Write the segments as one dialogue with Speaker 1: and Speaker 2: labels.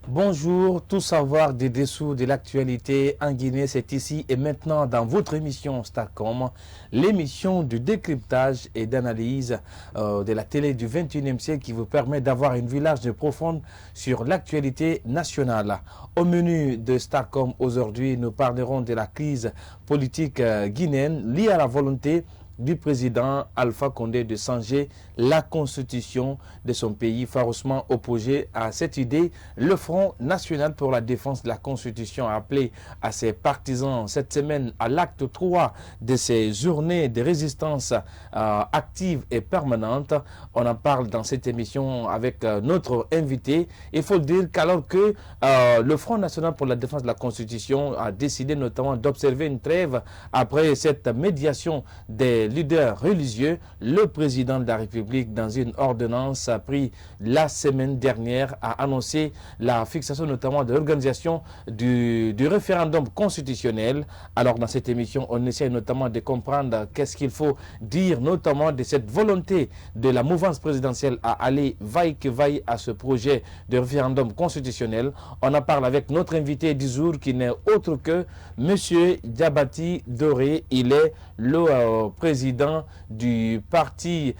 Speaker 1: Bonjour, tout savoir des dessous de l'actualité en Guinée, c'est ici et maintenant dans votre émission Starcom, l'émission du décryptage et d'analyse de la télé du 21e siècle qui vous permet d'avoir une vue large et profonde sur l'actualité nationale. Au menu de Starcom aujourd'hui, nous parlerons de la crise politique guinéenne liée à la volonté du président Alpha Condé de changer la constitution de son pays, farouchement opposé à cette idée. Le Front national pour la défense de la constitution a appelé à ses partisans cette semaine à l'acte 3 de ces journées de résistance active et permanente. On en parle dans cette émission avec notre invité. Il faut dire qu'alors que le Front national pour la défense de la constitution a décidé notamment d'observer une trêve après cette médiation des leaders religieux, le président de la République, dans une ordonnance prise la semaine dernière, a annoncé la fixation notamment de l'organisation du référendum constitutionnel. Alors dans cette émission, on essaie notamment de comprendre qu'est-ce qu'il faut dire notamment de cette volonté de la mouvance présidentielle à aller vaille que vaille à ce projet de référendum constitutionnel. On en parle avec notre invité du jour qui n'est autre que M. Diabati Doré. Il est le président du parti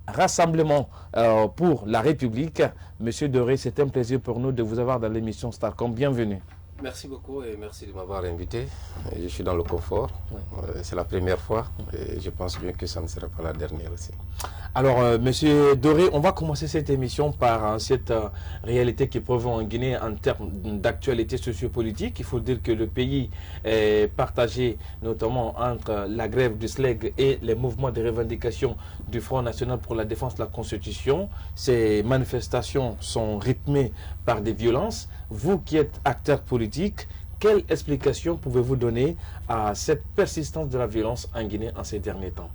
Speaker 1: Rassemblement pour la République. Monsieur Doré, c'est un plaisir pour nous de vous avoir dans l'émission Starcom. Bienvenue.
Speaker 2: Merci beaucoup et merci de m'avoir invité. Je suis dans le confort. C'est la première fois et je pense bien que ça ne sera pas la dernière aussi.
Speaker 1: Alors, Monsieur Doré, on va commencer cette émission par cette réalité qui prévaut en Guinée en termes d'actualité sociopolitique. Il faut dire que le pays est partagé notamment entre la grève du SLEG et les mouvements de revendication du Front national pour la défense de la Constitution. Ces manifestations sont rythmées par des violences. Vous qui êtes acteur politique, quelle explication pouvez-vous donner à cette persistance de la violence en Guinée en ces derniers temps?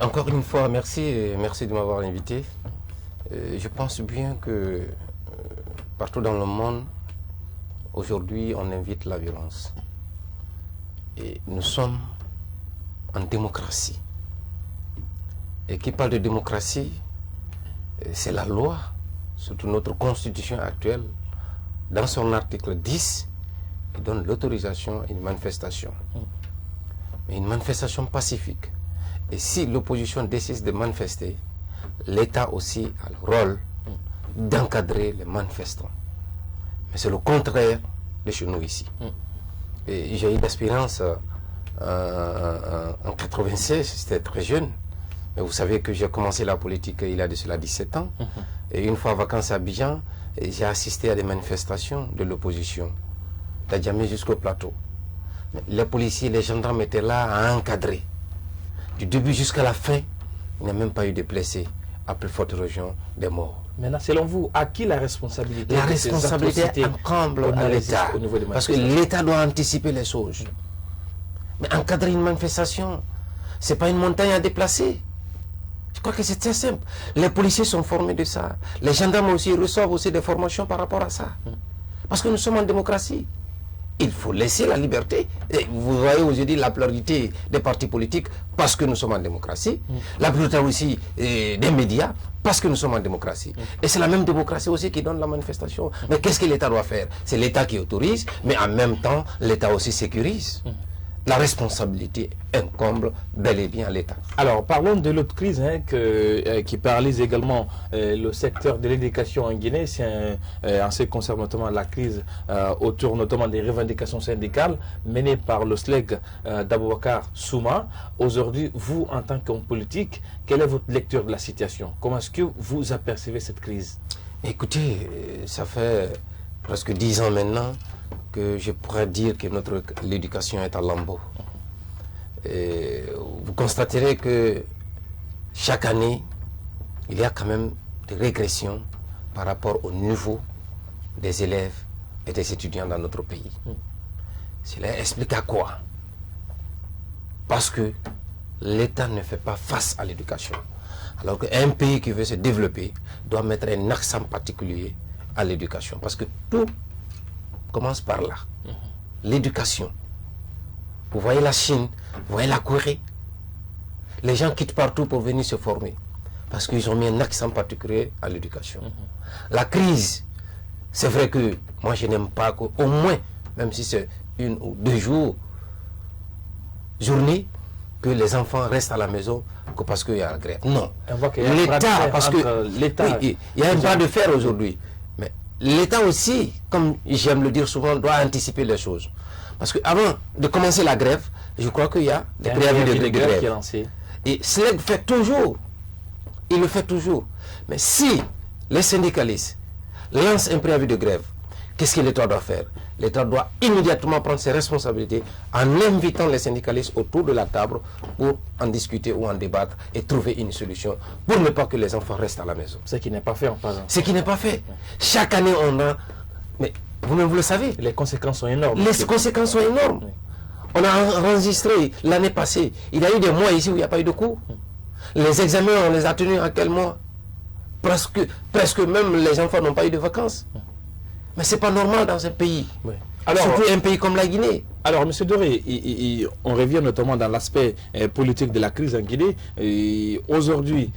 Speaker 2: Encore une fois, merci de m'avoir invité. Je pense bien que partout dans le monde, aujourd'hui, on invite la violence. Et nous sommes en démocratie. Et qui parle de démocratie, c'est la loi, surtout notre constitution actuelle, dans son article 10, qui donne l'autorisation à une manifestation. Mais une manifestation pacifique. Et si l'opposition décide de manifester, l'État aussi a le rôle d'encadrer les manifestants. Mais c'est le contraire de chez nous ici. Et j'ai eu d'expérience en 96, c'était très jeune. Mais vous savez que j'ai commencé la politique il y a de cela 17 ans. Et une fois en vacances à Abidjan, j'ai assisté à des manifestations de l'opposition, d'Adjamé jusqu'au plateau. Mais les policiers, les gendarmes étaient là à encadrer. Du début jusqu'à la fin, il n'y a même pas eu de blessés. À plus forte raison, des morts.
Speaker 1: Maintenant, selon vous, à qui la responsabilité?
Speaker 2: La responsabilité incombe à l'État. Parce que l'État doit anticiper les choses. Mais encadrer une manifestation, ce n'est pas une montagne à déplacer. Je crois que c'est très simple. Les policiers sont formés de ça. Les gendarmes aussi reçoivent aussi des formations par rapport à ça. Parce que nous sommes en démocratie. Il faut laisser la liberté. Et vous voyez aujourd'hui la pluralité des partis politiques parce que nous sommes en démocratie. La pluralité aussi des médias parce que nous sommes en démocratie. Et c'est la même démocratie aussi qui donne la manifestation. Mais qu'est-ce que l'État doit faire? C'est l'État qui autorise, mais en même temps, l'État aussi sécurise. La responsabilité incombe bel et bien à l'État.
Speaker 1: Alors, parlons de l'autre crise qui paralyse également le secteur de l'éducation en Guinée. C'est en ce qui concerne notamment la crise autour notamment des revendications syndicales menées par le SLEG d'Aboubacar Souma. Aujourd'hui, vous, en tant qu'homme politique, quelle est votre lecture de la situation? Comment est-ce que vous apercevez cette crise?
Speaker 2: Écoutez, ça fait presque 10 ans maintenant que je pourrais dire que l'éducation est à lambeaux. Et vous constaterez que chaque année, il y a quand même des régressions par rapport au niveau des élèves et des étudiants dans notre pays. Cela explique à quoi? Parce que l'État ne fait pas face à l'éducation. Alors qu'un pays qui veut se développer doit mettre un accent particulier à l'éducation. Parce que tout commence par là. L'éducation. Vous voyez la Chine, vous voyez la Corée. Les gens quittent partout pour venir se former. Parce qu'ils ont mis un accent particulier à l'éducation. La crise, c'est vrai que moi je n'aime pas qu'au moins, même si c'est 1 ou 2 journées, que les enfants restent à la maison que parce qu'il y a la grève. Non. L'État, parce que il y a un bras de fer aujourd'hui. Mais l'État aussi, comme j'aime le dire souvent, doit anticiper les choses. Parce qu'avant de commencer la grève, je crois qu'il y a des préavis de grève.
Speaker 1: Qui est lancé.
Speaker 2: Et SLEG fait toujours. Il le fait toujours. Mais si les syndicalistes lancent un préavis de grève, qu'est-ce que l'État doit faire? L'État doit immédiatement prendre ses responsabilités en invitant les syndicalistes autour de la table pour en discuter ou en débattre et trouver une solution pour ne pas que les enfants restent à la maison.
Speaker 1: Ce qui n'est pas fait en passant.
Speaker 2: Ce qui n'est pas fait. Chaque année, on a... Mais vous-même, vous le savez.
Speaker 1: Les conséquences sont énormes.
Speaker 2: Les conséquences sont énormes. Oui. On a enregistré l'année passée. Il y a eu des mois ici où il n'y a pas eu de cours. Les examens, on les a tenus en quel mois? Presque même les enfants n'ont pas eu de vacances. Mais ce n'est pas normal dans un pays. Oui. Alors, surtout un pays comme la Guinée.
Speaker 1: Alors, M. Doré, on revient notamment dans l'aspect politique de la crise en Guinée. Aujourd'hui,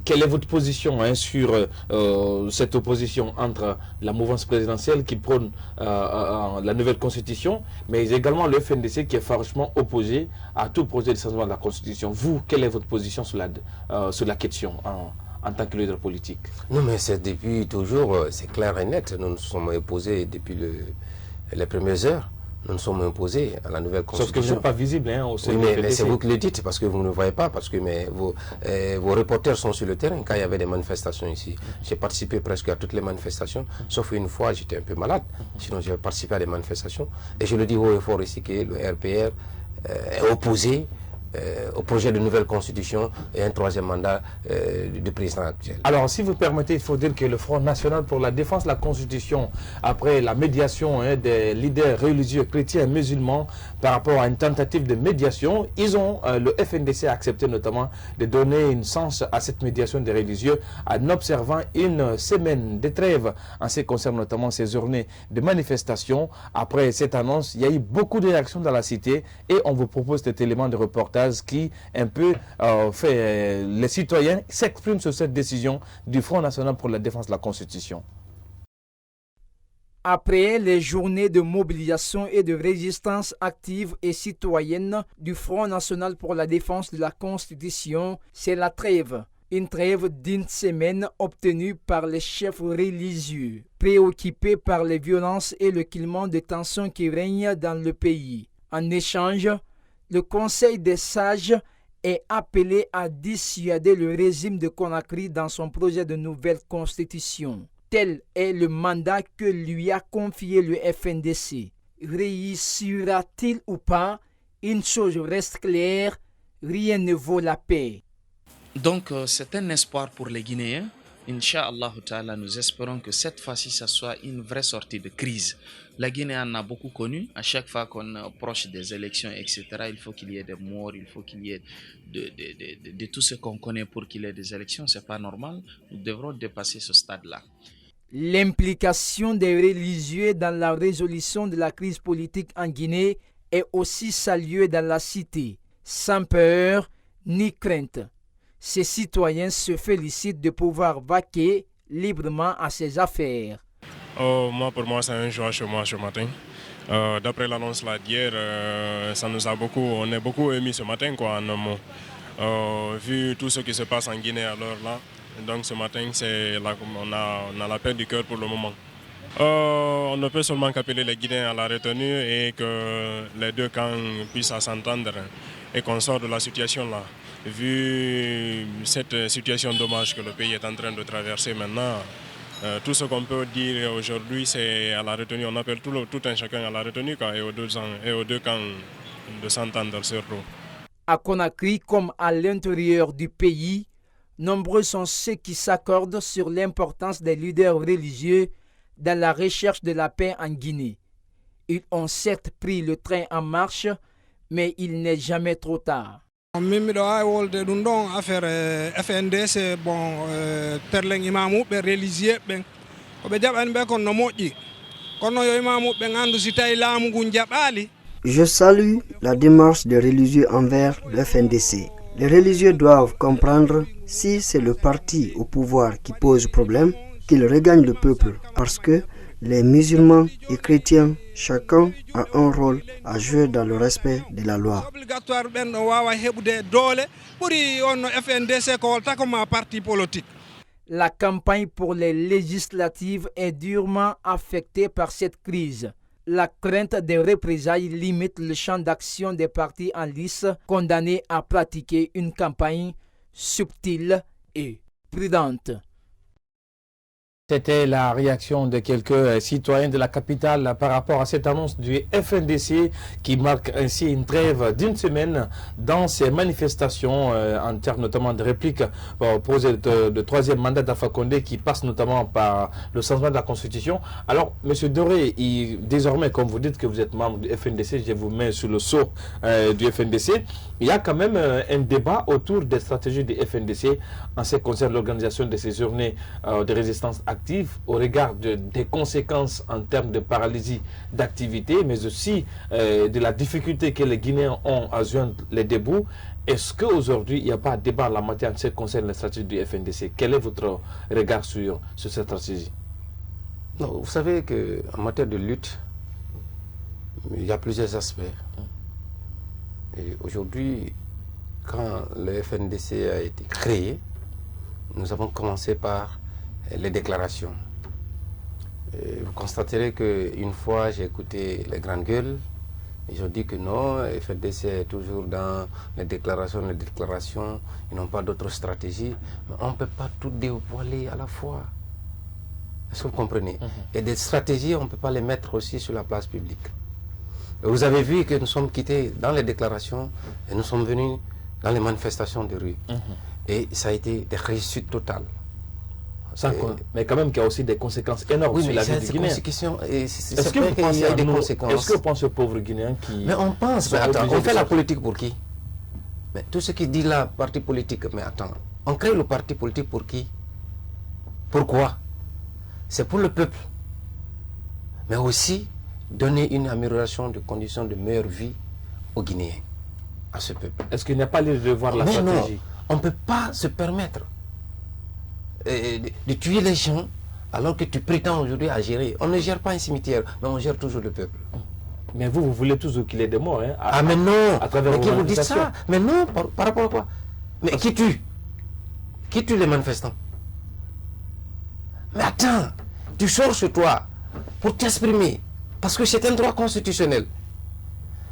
Speaker 1: quelle est votre position sur cette opposition entre la mouvance présidentielle qui prône la nouvelle constitution, mais également le FNDC qui est farouchement opposé à tout projet de changement de la constitution? Vous, quelle est votre position sur la question en tant que leader politique?
Speaker 2: Non, mais c'est depuis toujours, c'est clair et net. Nous nous sommes opposés depuis les premières heures. Nous nous sommes imposés à la nouvelle constitution.
Speaker 1: Sauf que vous n'êtes pas visible au sein
Speaker 2: mais c'est vous qui le dites, parce que vous ne le voyez pas, parce que vos reporters sont sur le terrain. Quand il y avait des manifestations ici, j'ai participé presque à toutes les manifestations, sauf une fois, j'étais un peu malade. Sinon, j'ai participé à des manifestations. Et je le dis haut et fort ici que le RPR est opposé au projet de nouvelle constitution et un 3e mandat du président actuel.
Speaker 1: Alors, si vous permettez, il faut dire que le Front National pour la défense de la constitution, après la médiation des leaders religieux chrétiens et musulmans par rapport à une tentative de médiation, le FNDC a accepté notamment de donner une sens à cette médiation des religieux en observant une semaine de trêve en ce qui concerne notamment ces journées de manifestation. Après cette annonce, il y a eu beaucoup de réactions dans la cité et on vous propose cet élément de reportage qui un peu fait les citoyens s'expriment sur cette décision du Front National pour la défense de la Constitution.
Speaker 3: Après les journées de mobilisation et de résistance active et citoyenne du Front National pour la défense de la Constitution, c'est la trêve. Une trêve d'1 semaine obtenue par les chefs religieux, préoccupés par les violences et le climat de tension qui règne dans le pays. En échange, le Conseil des sages est appelé à dissuader le régime de Conakry dans son projet de nouvelle constitution. Tel est le mandat que lui a confié le FNDC. Réussira-t-il ou pas? Une chose reste claire, rien ne vaut la paix.
Speaker 4: Donc c'est un espoir pour les Guinéens. Inch'Allah, nous espérons que cette fois-ci, ça soit une vraie sortie de crise. La Guinée en a beaucoup connu. À chaque fois qu'on approche des élections, etc., il faut qu'il y ait des morts, il faut qu'il y ait de tout ce qu'on connaît pour qu'il y ait des élections. Ce n'est pas normal. Nous devrons dépasser ce stade-là.
Speaker 3: L'implication des religieux dans la résolution de la crise politique en Guinée est aussi saluée dans la cité, sans peur ni crainte. Ces citoyens se félicitent de pouvoir vaquer librement à ses affaires.
Speaker 5: Pour moi, c'est un joie chez moi ce matin. D'après l'annonce d'hier, on est beaucoup émis ce matin, quoi, en un mot. Vu tout ce qui se passe en Guinée à l'heure là, donc ce matin, on a la paix du cœur pour le moment. On ne peut seulement qu'appeler les Guinéens à la retenue et que les deux camps puissent s'entendre et qu'on sorte de la situation là. Vu cette situation dommage que le pays est en train de traverser maintenant, tout ce qu'on peut dire aujourd'hui, c'est à la retenue. On appelle tout un chacun à la retenue et aux deux camps de s'entendre surtout.
Speaker 3: À Conakry comme à l'intérieur du pays, nombreux sont ceux qui s'accordent sur l'importance des leaders religieux dans la recherche de la paix en Guinée. Ils ont certes pris le train en marche, mais il n'est jamais trop tard.
Speaker 6: Mimmiɗo wawi wolde ɗum ɗon affaire FNDC bon terlen imamuɓe religieux ɓen koɓe jaɓani ɓe kon no moƴƴi kono yo imamuɓe andu si tawi laamu ngun jaɓali.
Speaker 7: Je salue la démarche des religieux envers le FNDC. Les religieux doivent comprendre si c'est le parti au pouvoir qui pose problème, qu'il regagne le peuple parce que les musulmans et chrétiens, chacun a un rôle à jouer dans le respect de la loi.
Speaker 3: La campagne pour les législatives est durement affectée par cette crise. La crainte des représailles limite le champ d'action des partis en lice condamnés à pratiquer une campagne subtile et prudente.
Speaker 1: C'était la réaction de quelques citoyens de la capitale par rapport à cette annonce du FNDC qui marque ainsi une trêve d'une semaine dans ces manifestations en termes notamment de répliques pour opposer le troisième mandat d'Alpha Condé qui passe notamment par le changement de la Constitution. Alors, M. Doré, désormais, comme vous dites que vous êtes membre du FNDC, je vous mets sous le sceau du FNDC, il y a quand même un débat autour des stratégies du FNDC en ce qui concerne l'organisation de ces journées de résistance active au regard des conséquences en termes de paralysie d'activité, mais aussi de la difficulté que les Guinéens ont à joindre les deux bouts. Est-ce qu'aujourd'hui, il n'y a pas de débat en la matière en ce qui concerne la stratégie du FNDC? Quel est votre regard sur cette stratégie?
Speaker 2: Non, vous savez qu'en matière de lutte, il y a plusieurs aspects. Et aujourd'hui, quand le FNDC a été créé, nous avons commencé par les déclarations. Et vous constaterez qu'une fois, j'ai écouté les grandes gueules. Ils ont dit que non, le FNDC est toujours dans les déclarations, ils n'ont pas d'autre stratégie. Mais on ne peut pas tout dévoiler à la fois. Est-ce que vous comprenez? Et des stratégies, on ne peut pas les mettre aussi sur la place publique. Et vous avez vu que nous sommes quittés dans les déclarations et nous sommes venus dans les manifestations de rue. Et ça a été des réussites totales.
Speaker 1: Mais quand même qu'il y a aussi des conséquences énormes sur la vie du Guinéen. Est-ce que vous pensez aux pauvres Guinéens qui...
Speaker 2: Mais on pense, mais attends, on fait la politique pour qui? Mais tout ce qui dit là, parti politique, mais attends, on crée le parti politique pour qui? Pourquoi? C'est pour le peuple. Mais aussi donner une amélioration de conditions de meilleure vie aux Guinéens, à ce peuple.
Speaker 1: Est-ce qu'il n'y a pas lieu de voir la stratégie?
Speaker 2: Non, on ne peut pas se permettre de tuer les gens alors que tu prétends aujourd'hui à gérer. On ne gère pas un cimetière, mais on gère toujours le peuple.
Speaker 1: Mais vous voulez toujours qu'il y ait des morts, hein,
Speaker 2: mais non,
Speaker 1: mais
Speaker 2: qui vous dit ça? Mais non, par rapport à quoi? Mais qui tue? Qui tue les manifestants? Mais attends, tu sors chez toi pour t'exprimer, parce que c'est un droit constitutionnel.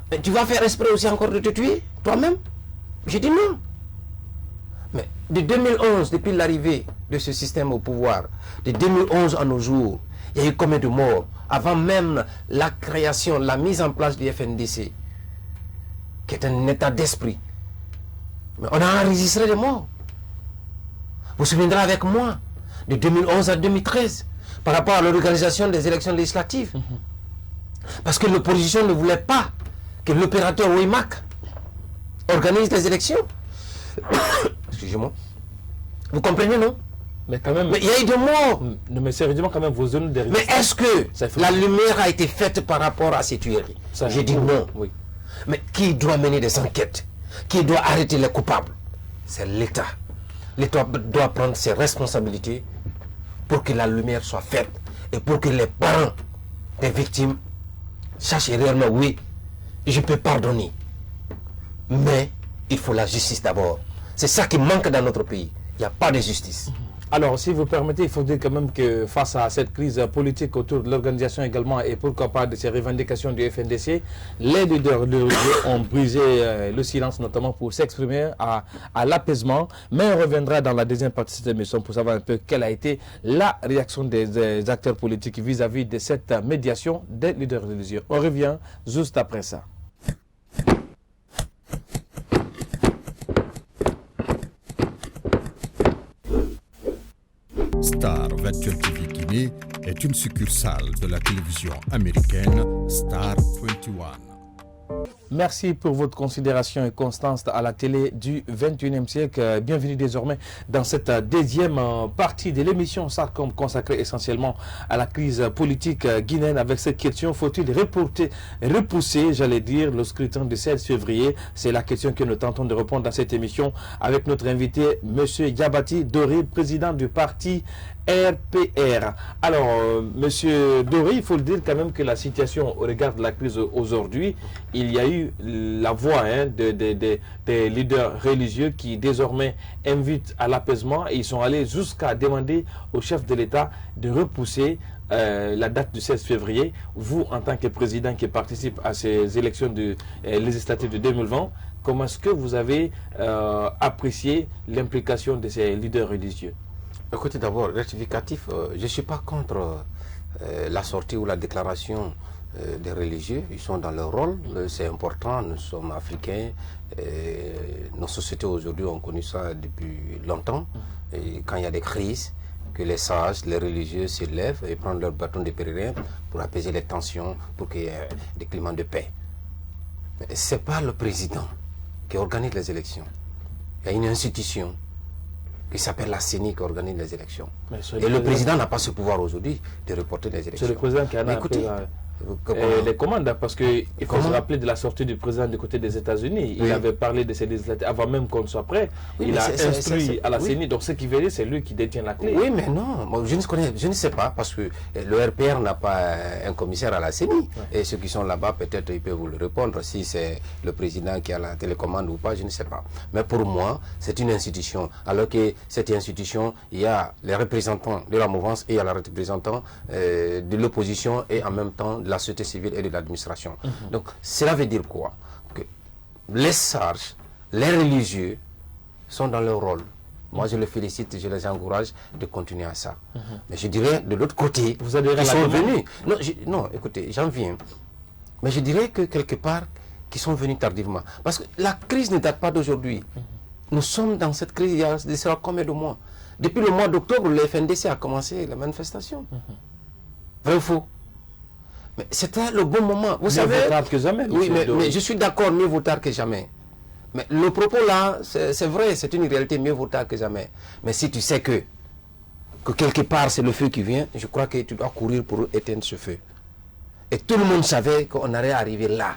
Speaker 2: Mais tu vas faire exprès aussi encore de te tuer, toi-même? J'ai dit non. Mais de 2011, depuis l'arrivée de ce système au pouvoir, de 2011 à nos jours, il y a eu combien de morts? Avant même la création, la mise en place du FNDC, qui est un état d'esprit. Mais on a enregistré des morts. Vous vous souviendrez avec moi, de 2011 à 2013, par rapport à l'organisation des élections législatives. Parce que l'opposition ne voulait pas que l'opérateur OIMAC organise les élections. Excusez-moi. Vous comprenez, non?
Speaker 1: Mais quand même...
Speaker 2: Mais il y a eu des morts.
Speaker 1: Mais sérieusement, quand même, vos zones de...
Speaker 2: Mais est-ce que la lumière a été faite par rapport à ces tueries? J'ai dit non.
Speaker 1: Oui.
Speaker 2: Mais qui doit mener des enquêtes? Qui doit arrêter les coupables? C'est l'État. L'État doit prendre ses responsabilités pour que la lumière soit faite et pour que les parents des victimes sachent réellement, oui, je peux pardonner. Mais il faut la justice d'abord. C'est ça qui manque dans notre pays. Il n'y a pas de justice.
Speaker 1: Alors, si vous permettez, il faut dire quand même que face à cette crise politique autour de l'organisation également et pourquoi pas de ces revendications du FNDC, les leaders ont brisé le silence, notamment pour s'exprimer à l'apaisement. Mais on reviendra dans la deuxième partie de cette émission pour savoir un peu quelle a été la réaction des acteurs politiques vis-à-vis de cette médiation des leaders religieux. On revient juste après ça.
Speaker 8: Star Virtual TV Guinée est une succursale de la télévision américaine Star 21.
Speaker 1: Merci pour votre considération et constance à la télé du 21e siècle. Bienvenue désormais dans cette deuxième partie de l'émission SARCOM consacrée essentiellement à la crise politique guinéenne avec cette question: faut-il repousser, j'allais dire, le scrutin du 16 février? C'est la question que nous tentons de répondre dans cette émission avec notre invité, M. Yabati Doré, président du parti RPR. Alors, Monsieur Doré, il faut le dire quand même que la situation au regard de la crise aujourd'hui, il y a eu la voix des leaders religieux qui désormais invitent à l'apaisement, et ils sont allés jusqu'à demander au chef de l'État de repousser la date du 16 février. Vous, en tant que président qui participe à ces élections législatives de 2020, comment est-ce que vous avez apprécié l'implication de ces leaders religieux?
Speaker 2: Écoutez, d'abord, rectificatif, je ne suis pas contre la sortie ou la déclaration des religieux. Ils sont dans leur rôle, c'est important, nous sommes africains, nos sociétés aujourd'hui ont connu ça depuis longtemps. Et quand il y a des crises, que les sages, les religieux se lèvent et prennent leur bâton de pèlerin pour apaiser les tensions, pour qu'il y ait des climats de paix. Ce n'est pas le président qui organise les élections. Il y a une institution qui s'appelle la CENI qui organise les élections. Et le président n'a pas ce pouvoir aujourd'hui de reporter les élections.
Speaker 1: C'est le président qui en a appelé les commandes, parce qu'il faut se rappeler de la sortie du président du côté des États-Unis. Il avait parlé de ces législatives avant même qu'on soit prêt. Il a instruit à la CENI. Donc ce qui veut dire, c'est lui qui détient la clé.
Speaker 2: Oui, mais non, moi, je ne sais pas, parce que le RPR n'a pas un commissaire à la CENI. Et ceux qui sont là-bas, peut-être ils peuvent vous le répondre, si c'est le président qui a la télécommande ou pas, je ne sais pas. Mais pour moi, c'est une institution. Alors que cette institution, il y a les représentants de la mouvance et il y a les représentants de l'opposition et en même temps de la société civile et de l'administration. Donc, cela veut dire quoi? Que les sages, les religieux sont dans leur rôle. Moi, je les félicite, je les encourage de continuer à ça. Mais je dirais, de l'autre côté,
Speaker 1: vous adhérez
Speaker 2: ils sont venus. Non, écoutez, j'en viens. Mais je dirais que quelque part, qu'ils sont venus tardivement. Parce que la crise ne date pas d'aujourd'hui. Nous sommes dans cette crise il y a combien de mois? Depuis le mois d'octobre, le FNDC a commencé la manifestation. Vrai ou faux? Mais c'était le bon moment. Vous savez,
Speaker 1: vaut tard que jamais.
Speaker 2: Oui, mais je suis d'accord, mieux vaut tard que jamais. Mais le propos là, c'est vrai, c'est une réalité, mieux vaut tard que jamais. Mais si tu sais que quelque part c'est le feu qui vient, je crois que tu dois courir pour éteindre ce feu. Et tout le monde savait qu'on allait arriver là.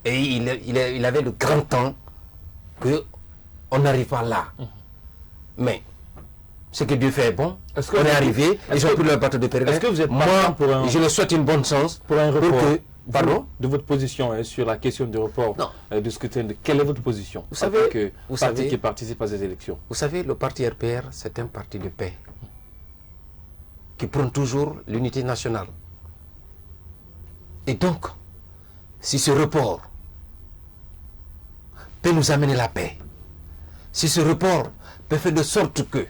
Speaker 2: Et il avait le grand temps qu'on n'arrive pas là. Mais ce que Dieu fait est bon. On est arrivé, ils ont pris leur bateau de pèlerin.
Speaker 1: Est-ce que vous êtes
Speaker 2: je leur souhaite une bonne chance
Speaker 1: pour un report
Speaker 2: pardon,
Speaker 1: de votre position sur la question du report du scrutin? Quelle est votre position?
Speaker 2: Vous savez,
Speaker 1: que parti qui participe à ces élections.
Speaker 2: Vous savez, le parti RPR, c'est un parti de paix qui prône toujours l'unité nationale. Et donc, si ce report peut nous amener la paix, si ce report peut faire de sorte que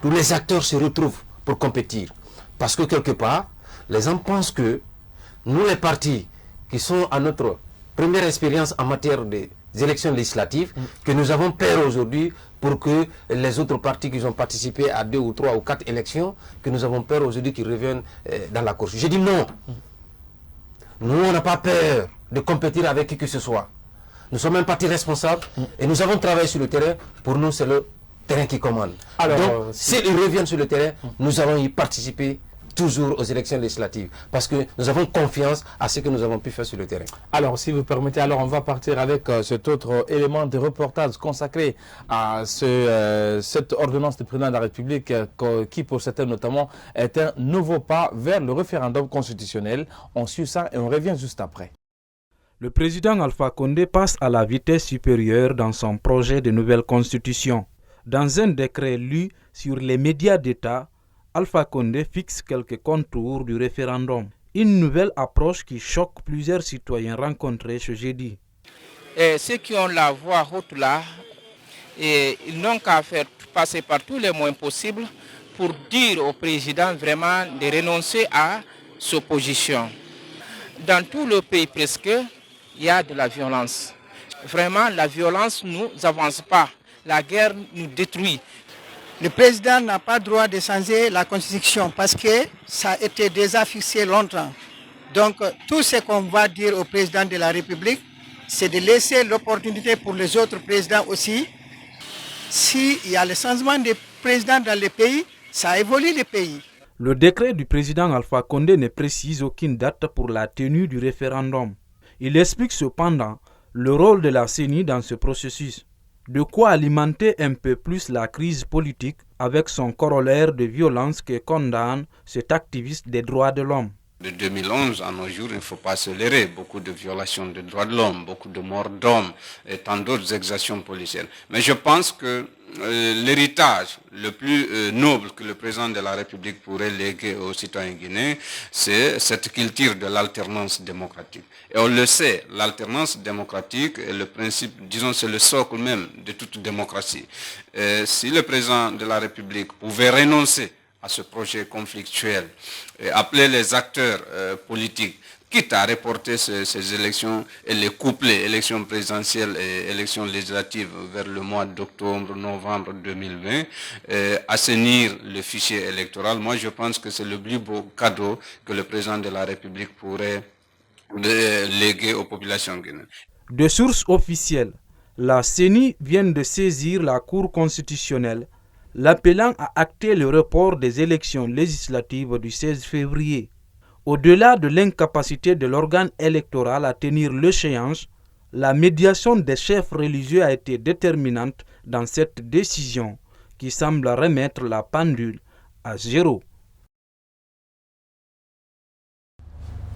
Speaker 2: tous les acteurs se retrouvent pour compétir, parce que quelque part, les gens pensent que nous, les partis qui sont à notre première expérience en matière des élections législatives, que nous avons peur aujourd'hui pour que les autres partis qui ont participé à 2 ou 3 ou 4 élections, que nous avons peur aujourd'hui qu'ils reviennent dans la course. J'ai dit non. Nous, on n'a pas peur de compétir avec qui que ce soit. Nous sommes un parti responsable et nous avons travaillé sur le terrain. Pour nous, c'est le terrain qui commande. Alors, donc, s'ils reviennent sur le terrain, nous allons y participer toujours aux élections législatives, parce que nous avons confiance à ce que nous avons pu faire sur le terrain.
Speaker 1: Alors, si vous permettez, alors on va partir avec cet autre élément de reportage consacré à cette ordonnance du président de la République qui, pour certains notamment, est un nouveau pas vers le référendum constitutionnel. On suit ça et on revient juste après.
Speaker 9: Le président Alpha Condé passe à la vitesse supérieure dans son projet de nouvelle constitution. Dans un décret lu sur les médias d'État, Alpha Condé fixe quelques contours du référendum. Une nouvelle approche qui choque plusieurs citoyens rencontrés ce jeudi.
Speaker 10: Et ceux qui ont la voix haute là, ils n'ont qu'à faire passer par tous les moyens possibles pour dire au président vraiment de renoncer à sa position. Dans tout le pays presque, il y a de la violence. Vraiment, la violence ne nous avance pas. La guerre nous détruit.
Speaker 11: Le président n'a pas le droit de changer la constitution parce que ça a été déjà fixé longtemps. Donc tout ce qu'on va dire au président de la République, c'est de laisser l'opportunité pour les autres présidents aussi. S'il y a le changement de président dans le pays, ça évolue le pays.
Speaker 9: Le décret du président Alpha Condé ne précise aucune date pour la tenue du référendum. Il explique cependant le rôle de la CENI dans ce processus. De quoi alimenter un peu plus la crise politique avec son corollaire de violence que condamne cet activiste des droits de l'homme.
Speaker 12: De 2011 à nos jours, il ne faut pas se leurrer. Beaucoup de violations des droits de l'homme, beaucoup de morts d'hommes et tant d'autres exactions policières. Mais je pense que l'héritage le plus noble que le président de la République pourrait léguer aux citoyens guinéens, c'est cette culture de l'alternance démocratique. Et on le sait, l'alternance démocratique est le principe, disons, c'est le socle même de toute démocratie. Si le président de la République pouvait renoncer à ce projet conflictuel et appeler les acteurs politiques, quitte à reporter ces élections et les coupler, élections présidentielles et élections législatives vers le mois d'octobre, novembre 2020, assainir le fichier électoral. Moi, je pense que c'est le plus beau cadeau que le président de la République pourrait léguer aux populations guinéennes.
Speaker 9: De sources officielles, la CENI vient de saisir la Cour constitutionnelle, l'appelant à acter le report des élections législatives du 16 février. Au-delà de l'incapacité de l'organe électoral à tenir l'échéance, la médiation des chefs religieux a été déterminante dans cette décision qui semble remettre la pendule à zéro.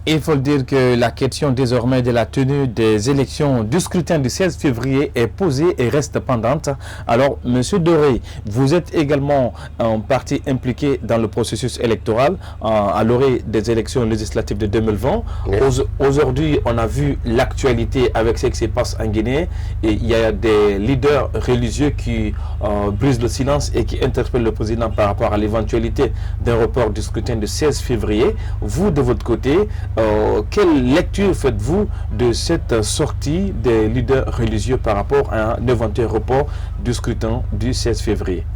Speaker 1: Il faut dire que la question désormais de la tenue des élections du scrutin du 16 février est posée et reste pendante. Alors, M. Doré, vous êtes également en partie impliqué dans le processus électoral à l'orée des élections législatives de 2020. Oui. Aujourd'hui, on a vu l'actualité avec ce qui se passe en Guinée. Et il y a des leaders religieux qui brisent le silence et qui interpellent le président par rapport à l'éventualité d'un report du scrutin du 16 février. Vous, de votre côté, quelle lecture faites-vous de cette sortie des leaders religieux par rapport à un éventuel report du scrutin du 16 février?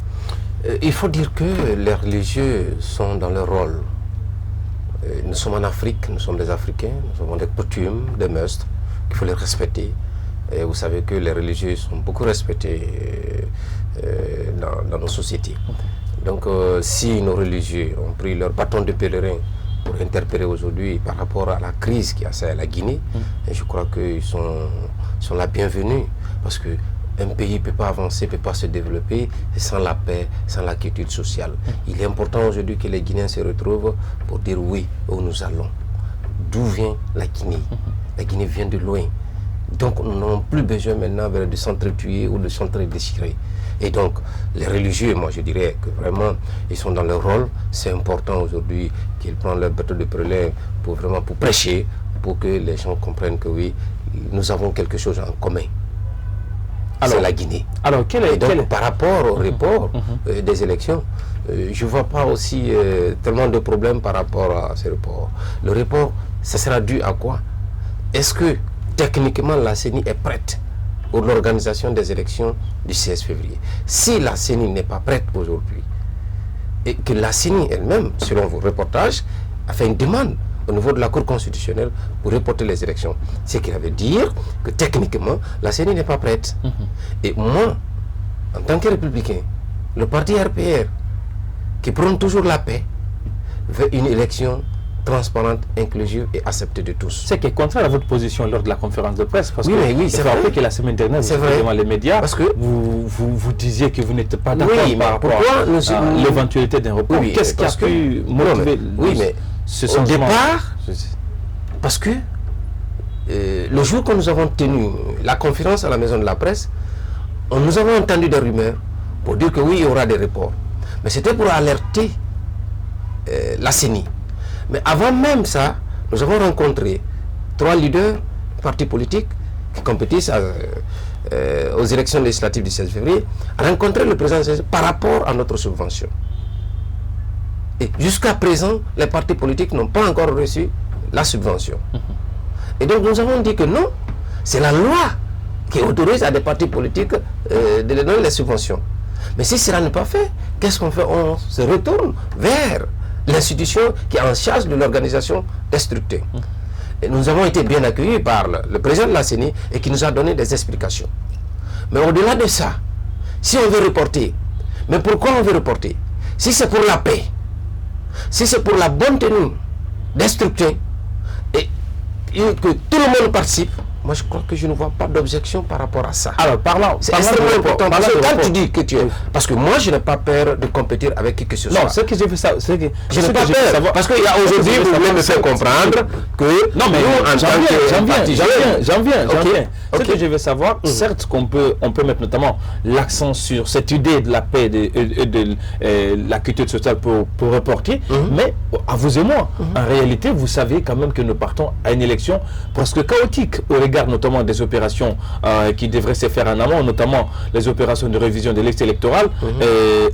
Speaker 2: Il faut dire que les religieux sont dans leur rôle. Nous sommes en Afrique, nous sommes des Africains, nous avons des coutumes, des mœurs qu'il faut les respecter. Et vous savez que les religieux sont beaucoup respectés dans nos sociétés. Donc si nos religieux ont pris leur bâton de pèlerin pour interpeller aujourd'hui par rapport à la crise qui assaille la Guinée, et je crois qu'ils sont la bienvenue, parce qu'un pays ne peut pas avancer, ne peut pas se développer sans la paix, sans la quiétude sociale. Il est important aujourd'hui que les Guinéens se retrouvent pour dire oui, où nous allons. D'où vient la Guinée? La Guinée vient de loin. Donc nous n'avons plus besoin maintenant de s'entretuer ou de s'entre-déchirer. Et donc les religieux, moi je dirais que vraiment ils sont dans leur rôle. C'est important aujourd'hui qu'ils prennent leur bateau de pèlerin pour vraiment pour prêcher, pour que les gens comprennent que oui, nous avons quelque chose en commun. C'est la Guinée.
Speaker 1: Alors
Speaker 2: par rapport au report des élections, je ne vois pas aussi tellement de problèmes par rapport à ce report. Le report, ça sera dû à quoi? Est-ce que techniquement la CENI est prête pour l'organisation des élections du 16 février? Si la CENI n'est pas prête aujourd'hui, et que la CENI elle-même, selon vos reportages, a fait une demande au niveau de la Cour constitutionnelle pour reporter les élections, c'est qu'il veut dire que techniquement la CENI n'est pas prête. Et moi, en tant que républicain, le parti RPR, qui prône toujours la paix, veut une élection transparente, inclusive et acceptée de tous.
Speaker 1: C'est qui est contraire à votre position lors de la conférence de presse, parce
Speaker 2: c'est vrai
Speaker 1: que la semaine dernière, vous étiez devant les médias, parce que vous disiez que vous n'êtes pas d'accord par rapport à l'éventualité d'un report. Qu'est-ce qui a pu motiver ce
Speaker 2: au départ, parce que le jour que nous avons tenu la conférence à la maison de la presse, nous avons entendu des rumeurs pour dire que oui, il y aura des reports. Mais c'était pour alerter la CENI. Mais avant même ça, nous avons rencontré 3 leaders, partis politiques qui compétissent aux élections législatives du 16 février, rencontrer le président par rapport à notre subvention. Et jusqu'à présent, les partis politiques n'ont pas encore reçu la subvention. Et donc nous avons dit que non, c'est la loi qui autorise à des partis politiques de donner les subventions. Mais si cela n'est pas fait, qu'est-ce qu'on fait? On se retourne vers l'institution qui est en charge de l'organisation des structures. Et nous avons été bien accueillis par le président de la CENI et qui nous a donné des explications. Mais au-delà de ça, si on veut reporter, mais pourquoi on veut reporter? Si c'est pour la paix, si c'est pour la bonne tenue des structures et que tout le monde participe, moi je crois que je ne vois pas d'objection par rapport à ça.
Speaker 1: Alors parlons,
Speaker 2: c'est extrêmement important. Parce que quand tu dis que tu es... Parce que moi je n'ai pas peur de compétir avec qui que ce soit.
Speaker 1: Non, ce que j'ai fait ça, c'est que
Speaker 2: je n'ai pas peur. Parce qu'il y a aujourd'hui, vous voulez me faire comprendre que...
Speaker 1: Non mais j'en viens. Ce que je veux savoir, certes qu'on peut mettre notamment l'accent sur cette idée de la paix et de la culture sociale pour reporter, mais à vous et moi, en réalité, vous savez quand même que nous partons à une élection presque chaotique au regard notamment des opérations qui devraient se faire en amont, notamment les opérations de révision des listes électorales,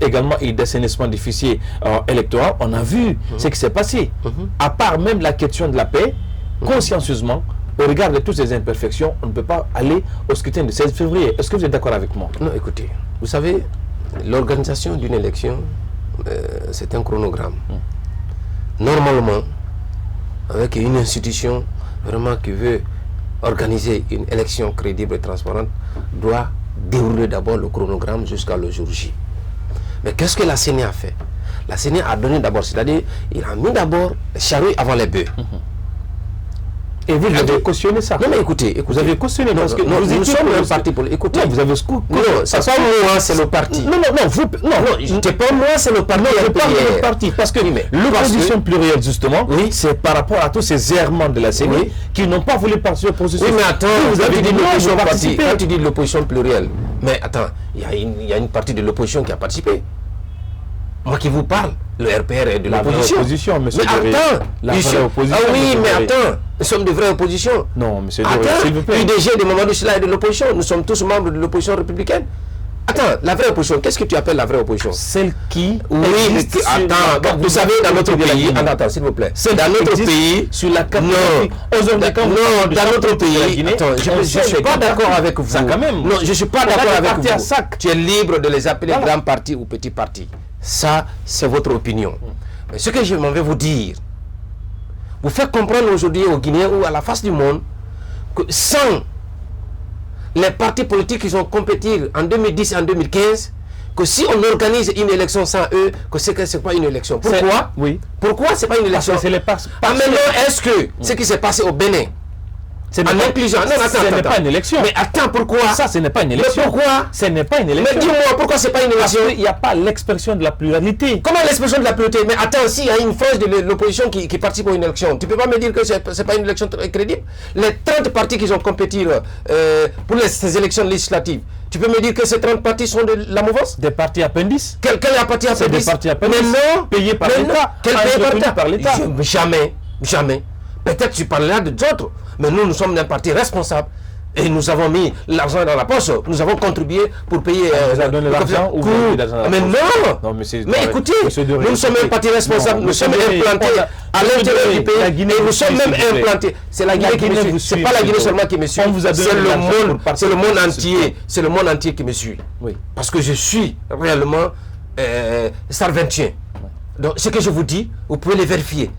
Speaker 1: également et d'assainissement des fichiers électoraux. On a vu ce qui s'est passé. À part même la question de la paix, consciencieusement, au regard de toutes ces imperfections, on ne peut pas aller au scrutin du 16 février. Est-ce que vous êtes d'accord avec moi?
Speaker 2: Non, écoutez, vous savez, l'organisation d'une élection, c'est un chronogramme. Normalement, avec une institution vraiment qui veut organiser une élection crédible et transparente, doit dérouler d'abord le chronogramme jusqu'à le jour J. Mais qu'est-ce que la CENI a fait? La CENI a donné d'abord, c'est-à-dire, il a mis d'abord les charrues avant les bœufs.
Speaker 1: Et vous avez cautionné ça?
Speaker 2: Non mais écoutez, vous avez cautionné parce que nous sommes un parti politique. Écoutez,
Speaker 1: vous avez
Speaker 2: non, c'est pas moi, c'est le parti. Non, c'est pas moi, c'est le parti.
Speaker 1: Je parle de le parti parce que l'opposition plurielle justement, c'est par rapport à tous ces errements de la CENI qui n'ont pas voulu participer au processus.
Speaker 2: Oui, mais attends, vous avez dit l'opposition parti. Quand tu dis l'opposition plurielle, mais attends, il y a une partie de l'opposition qui a participé. Moi qui vous parle, le RPR est de l'opposition.
Speaker 1: Mais
Speaker 2: attends, mais attends, nous sommes de vraies oppositions.
Speaker 1: Non, monsieur
Speaker 2: s'il vous plaît. UDG de Mamadou Sylla est de l'opposition. Nous sommes tous membres de l'opposition républicaine. Attends, la vraie opposition, qu'est-ce que tu appelles la vraie opposition?
Speaker 1: Celle qui...
Speaker 2: Oui, attends, vous savez, dans notre pays... Attends, s'il vous plaît. Dans notre pays...
Speaker 1: Sur la carte...
Speaker 2: Non, dans notre pays... Attends, je ne suis pas d'accord avec vous.
Speaker 1: Ça quand même.
Speaker 2: Non, je ne suis pas d'accord avec vous. Tu es libre de les appeler grands partis ou petits partis. Ça, c'est votre opinion. Mais ce que je m'en vais vous dire, vous faites comprendre aujourd'hui aux Guinéens ou à la face du monde que sans les partis politiques qui ont compéti en 2010 et en 2015, que si on organise une élection sans eux, que ce n'est pas une élection. Pourquoi? Pourquoi ce n'est pas une élection? Maintenant, est-ce que ce qui s'est passé au Bénin,
Speaker 1: ce n'est pas une élection.
Speaker 2: Mais attends, pourquoi?
Speaker 1: Ça, ce n'est pas une élection.
Speaker 2: Mais pourquoi?
Speaker 1: Ce n'est pas une élection.
Speaker 2: Mais dis-moi, pourquoi ce n'est pas une élection?
Speaker 1: Parce qu'il n'y a pas l'expression de la pluralité.
Speaker 2: Comment l'expression de la pluralité? Mais attends, s'il y a une frange de l'opposition qui participe à une élection, tu ne peux pas me dire que ce n'est pas une élection crédible? Les 30 partis qui ont compéti pour ces élections législatives, tu peux me dire que ces 30 partis sont de la mouvance?
Speaker 1: Des partis appendices?
Speaker 2: Quel parti appendice?
Speaker 1: C'est des partis appendices.
Speaker 2: Mais non,
Speaker 1: payés par l'État.
Speaker 2: Quel payé par l'État? Jamais. Peut-être tu parleras d'autres. Mais nous sommes un parti responsable et nous avons mis l'argent dans la poche. Nous avons contribué pour payer.
Speaker 1: Vous avez donné l'argent ou vous avez mis l'argent dans la poche?
Speaker 2: Mais non. Mais écoutez, nous sommes un parti responsable. Nous sommes implantés à l'intérieur du pays et nous sommes même implantés. C'est la Guinée qui me suit. C'est pas la Guinée seulement qui me suit. C'est le monde entier. C'est le monde entier qui me suit. Parce que je suis réellement sarventien. Donc ce que je vous dis, vous pouvez les vérifier.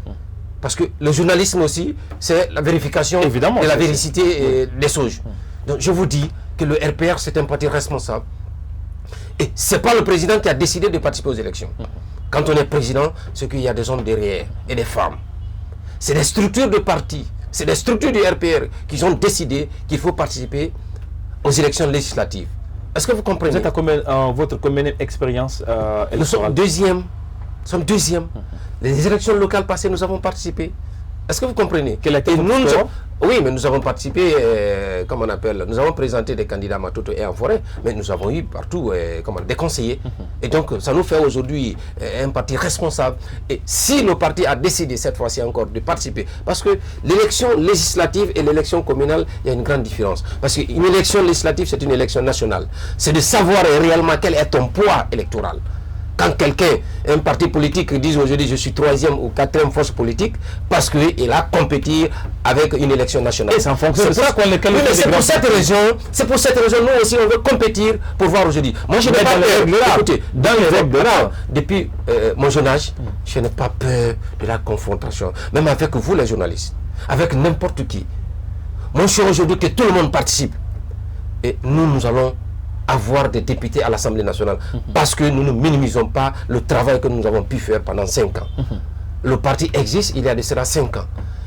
Speaker 2: Parce que le journalisme aussi, c'est la vérification de la véracité des choses. Donc je vous dis que le RPR, c'est un parti responsable. Et ce n'est pas le président qui a décidé de participer aux élections. Quand on est président, c'est qu'il y a des hommes derrière et des femmes. C'est des structures de partis, c'est des structures du RPR qui ont décidé qu'il faut participer aux élections législatives. Est-ce que vous comprenez?
Speaker 1: Vous êtes à votre combien expérience électorale?
Speaker 2: Nous sommes deuxième. Les élections locales passées, nous avons participé. Est-ce que vous comprenez? Oui, mais nous avons participé, comment on appelle, nous avons présenté des candidats à Matoto et en forêt, mais nous avons eu partout des conseillers. Et donc, ça nous fait aujourd'hui un parti responsable. Et si le parti a décidé cette fois-ci encore de participer, parce que l'élection législative et l'élection communale, il y a une grande différence. Parce qu'une élection législative, c'est une élection nationale. C'est de savoir réellement quel est ton poids électoral. quand quelqu'un, un parti politique dit aujourd'hui je suis 3e ou 4e force politique, parce qu'il a compéti avec une élection nationale.
Speaker 1: Et c'est en fonction de ça qu'on les qualifie.
Speaker 2: C'est pour cette raison, nous aussi on veut compétir pour voir aujourd'hui. Moi je n'ai pas peur, écoutez, dans les règles de l'art, depuis mon jeune âge, je n'ai pas peur de la confrontation, même avec vous les journalistes, avec n'importe qui. Moi je suis aujourd'hui que tout le monde participe. Et nous allons avoir des députés à l'Assemblée nationale parce que nous ne minimisons pas le travail que nous avons pu faire pendant 5 ans. Le parti existe, il y a de cela 5 ans.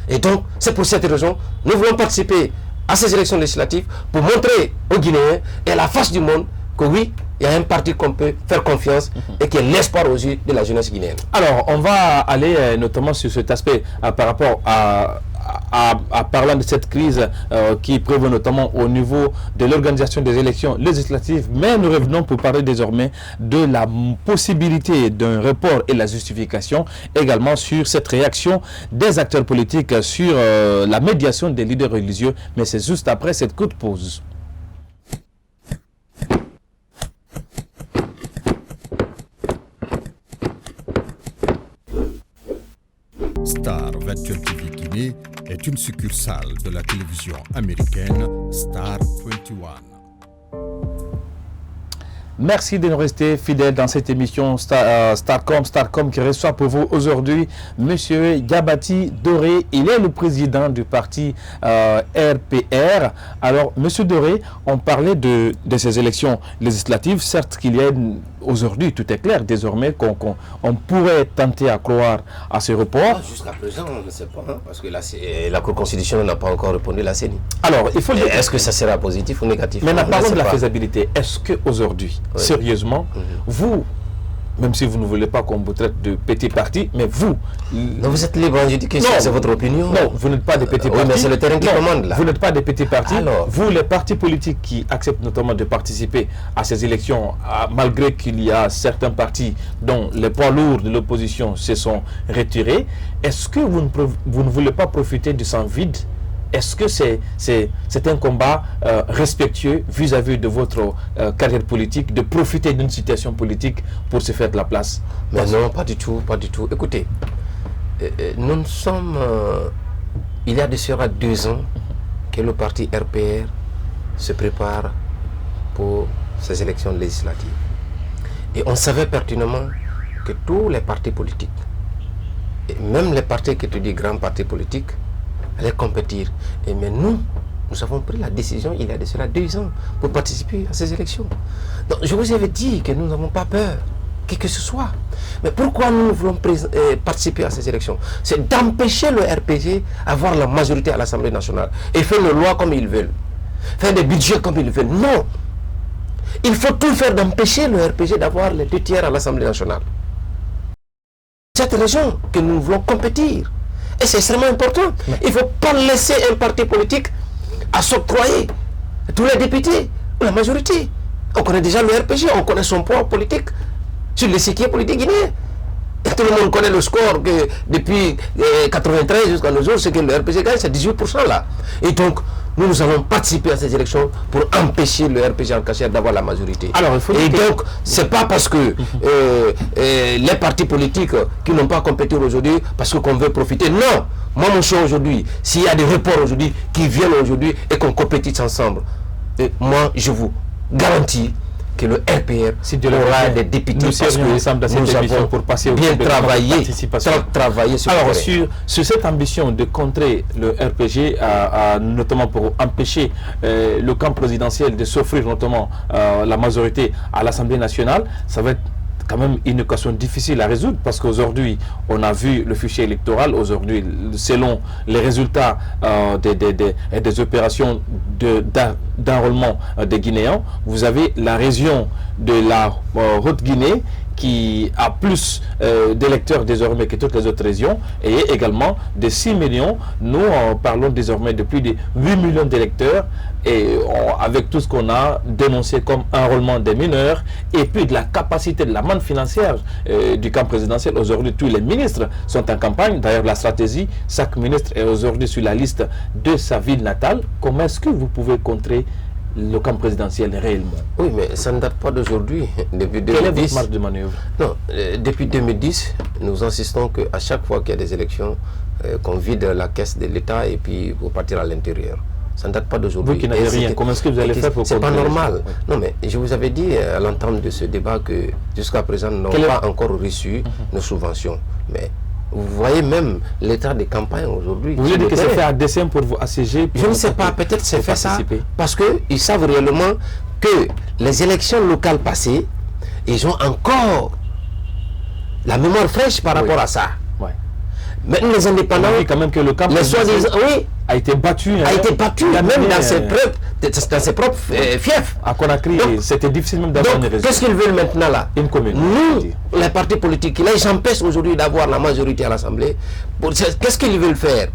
Speaker 2: Et donc, c'est pour cette raison, nous voulons participer à ces élections législatives pour montrer aux Guinéens et à la face du monde que oui, il y a un parti qu'on peut faire confiance et qui est l'espoir aux yeux de la jeunesse guinéenne.
Speaker 1: Alors, on va aller notamment sur cet aspect par rapport à parlant de cette crise qui prévaut notamment au niveau de l'organisation des élections législatives, mais nous revenons pour parler désormais de la possibilité d'un report et la justification également sur cette réaction des acteurs politiques sur la médiation des leaders religieux, mais c'est juste après cette courte pause.
Speaker 8: Star Virtual TV Guinée est une succursale de la télévision américaine Star 21.
Speaker 1: Merci de nous rester fidèles dans cette émission Starcom qui reçoit pour vous aujourd'hui M. Diabati Doré. Il est le président du parti RPR. Alors, M. Doré, on parlait de ces élections législatives. Certes qu'il y a aujourd'hui, tout est clair désormais qu'on pourrait tenter à croire à ce report.
Speaker 2: Jusqu'à présent, on ne sait pas, parce que la Cour constitutionnelle n'a pas encore répondu à la CENI.
Speaker 1: Alors, il faut dire...
Speaker 2: Est-ce que ça sera positif ou négatif?
Speaker 1: Mais parlons de la faisabilité. Est-ce qu'aujourd'hui, sérieusement, vous, même si vous ne voulez pas qu'on vous traite de petit parti, mais vous...
Speaker 2: Non, vous êtes libre, je dis que c'est votre opinion.
Speaker 1: Non, vous n'êtes pas des petits partis.
Speaker 2: Oui, mais c'est le terrain qui commande là.
Speaker 1: Vous n'êtes pas des petits partis.
Speaker 2: Alors,
Speaker 1: vous, les partis politiques qui acceptent notamment de participer à ces élections, malgré qu'il y a certains partis dont les poids lourds de l'opposition se sont retirés, est-ce que vous ne voulez pas profiter du sang vide? Est-ce que c'est un combat respectueux vis-à-vis de votre carrière politique, de profiter d'une situation politique pour se faire de la place?
Speaker 2: Mais non, pas du tout, pas du tout. Écoutez, nous sommes... il y a de cela 2 ans que le parti RPR se prépare pour ces élections législatives. Et on savait pertinemment que tous les partis politiques, et même les partis que tu dis grands partis politiques, allaient compétir. Mais nous avons pris la décision il y a de cela 2 ans pour participer à ces élections. Donc je vous avais dit que nous n'avons pas peur, que ce soit. Mais pourquoi nous voulons participer à ces élections? C'est d'empêcher le RPG d'avoir la majorité à l'Assemblée nationale et faire les lois comme ils veulent, faire des budgets comme ils veulent. Non! Il faut tout faire d'empêcher le RPG d'avoir les 2 tiers à l'Assemblée nationale. C'est cette raison que nous voulons compétir. Et c'est extrêmement important. Il ne faut pas laisser un parti politique à s'octroyer tous les députés, la majorité. On connaît déjà le RPG, on connaît son poids politique sur l'échiquier politique guinéen. Et tout le monde connaît le score que depuis 1993 jusqu'à nos jours, ce que le RPG gagne, c'est 18% là. Et donc, nous allons participer à ces élections pour empêcher le RPG en cachette d'avoir la majorité.
Speaker 1: Alors,
Speaker 2: et donc, c'est pas parce que les partis politiques qui n'ont pas compété aujourd'hui, parce qu'on veut profiter. Non! Moi, mon choix aujourd'hui, s'il y a des reports aujourd'hui qui viennent aujourd'hui et qu'on compétisse ensemble, moi, je vous garantis que le RPR aura des députés parce que nous avons
Speaker 1: pour passer au
Speaker 2: bien travaillé sur
Speaker 1: alors sur cette ambition de contrer le RPG, notamment pour empêcher le camp présidentiel de s'offrir notamment la majorité à l'Assemblée nationale, ça va être quand même une équation difficile à résoudre parce qu'aujourd'hui on a vu le fichier électoral. Aujourd'hui, selon les résultats des opérations d'enrôlement des Guinéens, vous avez la région de la Haute-Guinée qui a plus d'électeurs désormais que toutes les autres régions, et également de 6 millions. Nous parlons désormais de plus de 8 millions d'électeurs, et avec tout ce qu'on a dénoncé comme enrôlement des mineurs, et puis de la capacité de la manne financière du camp présidentiel. Aujourd'hui, tous les ministres sont en campagne. D'ailleurs, la stratégie, chaque ministre est aujourd'hui sur la liste de sa ville natale. Comment est-ce que vous pouvez contrer le camp présidentiel réellement?
Speaker 2: Oui, mais ça ne date pas d'aujourd'hui. Depuis 2010,
Speaker 1: quelle est votre marge de manœuvre?
Speaker 2: Non, depuis 2010, nous insistons qu'à chaque fois qu'il y a des élections, qu'on vide la caisse de l'État et puis pour partir à l'intérieur. Ça ne date pas d'aujourd'hui.
Speaker 1: Vous qui n'avez rien, comment est-ce que vous allez faire pour...
Speaker 2: C'est pas normal. Non, mais je vous avais dit à l'entente de ce débat que jusqu'à présent, nous n'avons pas encore reçu nos subventions. Mais vous voyez même l'état des campagnes aujourd'hui.
Speaker 1: Vous voulez dire que c'est fait à dessein pour vous assiéger?
Speaker 2: Je ne sais pas, peut-être c'est fait ça parce qu'ils savent réellement que les élections locales passées, ils ont encore la mémoire fraîche par rapport à ça. Maintenant, les indépendants,
Speaker 1: quand même que le camp a été battu.
Speaker 2: Même dans ses propres fiefs.
Speaker 1: À Conakry, c'était difficile même d'avoir une résultat.
Speaker 2: Qu'est-ce qu'ils veulent maintenant là?
Speaker 1: Une commune.
Speaker 2: Nous, les partis politiques, là, ils empêchent aujourd'hui d'avoir la majorité à l'Assemblée. Qu'est-ce qu'ils veulent faire?